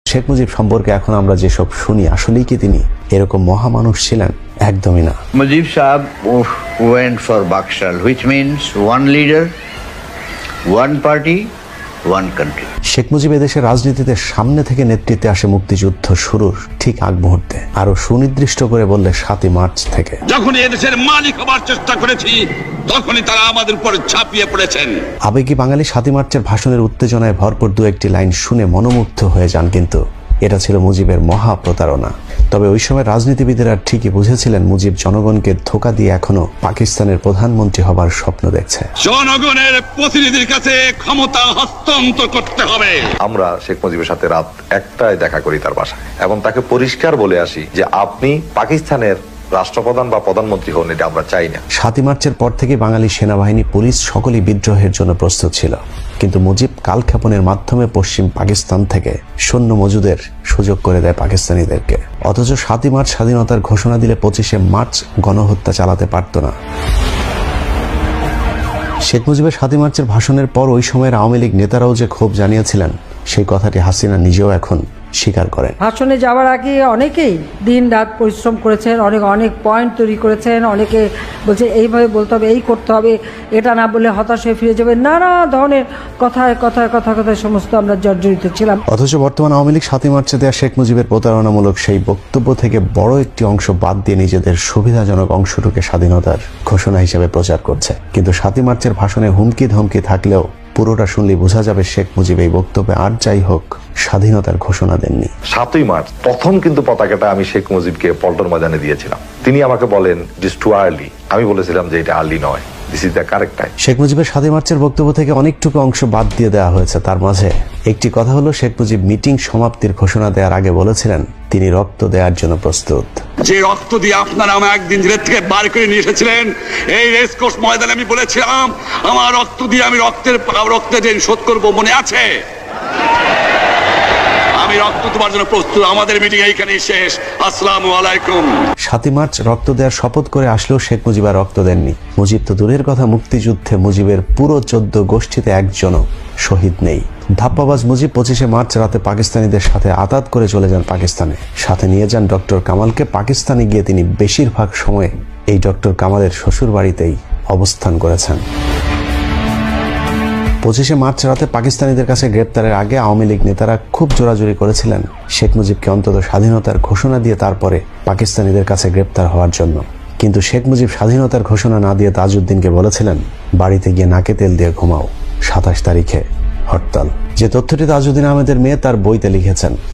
শেখ মুজিব সম্পর্কে এখন আমরা যেসব শুনি, আসলেই কি তিনি এরকম মহামানুষ ছিলেন? একদমই না। মুজিব সাহেব went for Bakshal, which means one leader, one party, one country. Sheikh Mujib এদেশের রাজনীতিতে সামনে থেকে নেতৃত্বে আসে মুক্তিযুদ্ধ শুরুর ঠিক আগ মুহূর্তে, আরো সুনির্দিষ্ট করে বললে 7ই মার্চ থেকে। যখন এদেশের মালিক হবার চেষ্টা করেছি তখনই তারা আমাদের উপর ঝাঁপিয়ে পড়েছেন। আবেগী বাঙালি 7ই মার্চের ভাষণের উত্তেজনায় ভরপুর দু একটি লাইন শুনে মনোমুগ্ধ হয়ে যান, কিন্তু এটা ছিল মুজিবের মহা প্রতারণা। তবে ওই সময় রাজনীতিবিদেরা ঠিকই বুঝেছিলেন মুজিব জনগণকে ধোঁকা দিয়ে এখনো পাকিস্তানের প্রধানমন্ত্রী হবার স্বপ্ন দেখছে। জনগণের প্রতিনিধির কাছে ক্ষমতা হস্তান্তর করতে হবে। আমরা শেখ মুজিবের সাথে রাত 1টায় দেখা করি তার বাসায়, এবং তাকে পরিষ্কার বলে আসি যে আপনি পাকিস্তানের রাষ্ট্রপ্রধান বা প্রধানমন্ত্রী হন, এটা আমরা চাই না। 7ই মার্চের পর থেকে বাঙালি সেনাবাহিনী, পুলিশ সকলেই বিদ্রোহের জন্য প্রস্তুত ছিল, কিন্তু মুজিব কালক্ষেপণের মাধ্যমে পশ্চিম পাকিস্তান থেকে সৈন্য মজুদের সুযোগ করে দেয় পাকিস্তানিদেরকে। অথচ 7ই মার্চ স্বাধীনতার ঘোষণা দিলে 25শে মার্চ গণহত্যা চালাতে পারত না। শেখ মুজিবের 7ই মার্চের ভাষণের পর ওই সময়ের আওয়ামী লীগ নেতারাও যে ক্ষোভ জানিয়েছিলেন, সেই কথাটি হাসিনা নিজেও এখন স্বীকার করেন। ভাষণে যাওয়ার আগে অনেকেই দিন রাত পরিশ্রম করেছেন, অনেক পয়েন্ট তৈরি করেছেন। অনেকে বলছে এইভাবে বলতে হবে, এই করতে হবে, এটা না বলে হতাশ হয়ে ফিরে যাবে, নানা ধরনের কথায় সমস্ত আমরা জর্জরিত ছিলাম। অথচ বর্তমান আওয়ামী লীগ 7ই মার্চে দেওয়া শেখ মুজিবের প্রতারণামূলক সেই বক্তব্য থেকে বড় একটি অংশ বাদ দিয়ে নিজেদের সুবিধাজনক অংশটুকে স্বাধীনতার ঘোষণা হিসেবে প্রচার করছে। কিন্তু 7ই মার্চের ভাষণে হুমকি ধমকি থাকলেও পুরোটা শুনলে বোঝা যাবে শেখ মুজিব এই বক্তব্যে আর যাই হোক স্বাধীনতার ঘোষণা দেননি। 7ই মার্চ প্রথম কিন্তু পতাকাটা আমি শেখ মুজিবকে পল্টন ময়দানে দিয়েছিলাম। তিনি আমাকে বলেন ইটস টু আর্লি। আমি বলেছিলাম যে এটা আর্লি নয়, this is the correct time. Sheikh মুজিবের 7ই মার্চের বক্তব্য থেকে অনেকটুকু অংশ বাদ দিয়ে দেওয়া হয়েছে। তার মাঝে একটি কথা হলো, শেখ মুজিব মিটিং সমাপ্তির ঘোষণা দেওয়ার আগে বলেছিলেন তিনি রক্ত দেওয়ার জন্য প্রস্তুত। যে রক্ত দিয়ে আপনারা আমাকে একদিন জেল থেকে বার করে নিয়ে এসেছিলেন, এই রেসকোর্স ময়দানে আমি বলেছিলাম আমার রক্ত দিয়ে আমি রক্তের ঋণ শোধ করবো, মনে আছে? আমি রক্ত দেওয়ার জন্য প্রস্তুত। আমাদের মিটিং এইখানেই শেষ। আসসালামু আলাইকুম। 7ই মার্চ রক্ত দেওয়ার শপথ করে আসলেও শেখ মুজিব আর রক্ত দেননি। মুজিব তো দূরের কথা, মুক্তিযুদ্ধে মুজিবের পুরো 14 গোষ্ঠীতে একজনও শহীদ নেই। ধাপ্পাবাজ মুজিব 25শে মার্চ রাতে পাকিস্তানিদের সাথে আতাত করে চলে যান পাকিস্তানে। সাথে নিয়ে যান ডক্টর কামালকে। পাকিস্তানে গিয়ে তিনি বেশিরভাগ সময়ে এই ডক্টর কামালের শ্বশুর বাড়িতেই অবস্থান করেছেন। 25শে মার্চ রাতে পাকিস্তানিদের কাছে গ্রেপ্তারের আগে আওয়ামী লীগ নেতারা খুব জোরাজুরি করেছিলেন শেখ মুজিবকে অন্তত স্বাধীনতার ঘোষণা দিয়ে তারপরে পাকিস্তানিদের কাছে গ্রেপ্তার হওয়ার জন্য। কিন্তু শেখ মুজিব স্বাধীনতার ঘোষণা না দিয়ে তাজউদ্দিনকে বলেছিলেন বাড়িতে গিয়ে নাকে তেল দিয়ে ঘুমাও, 27 তারিখে হরতাল। যে তথ্যটি তাজউদ্দিন আহমেদের মেয়ে তার বইতে লিখেছেন।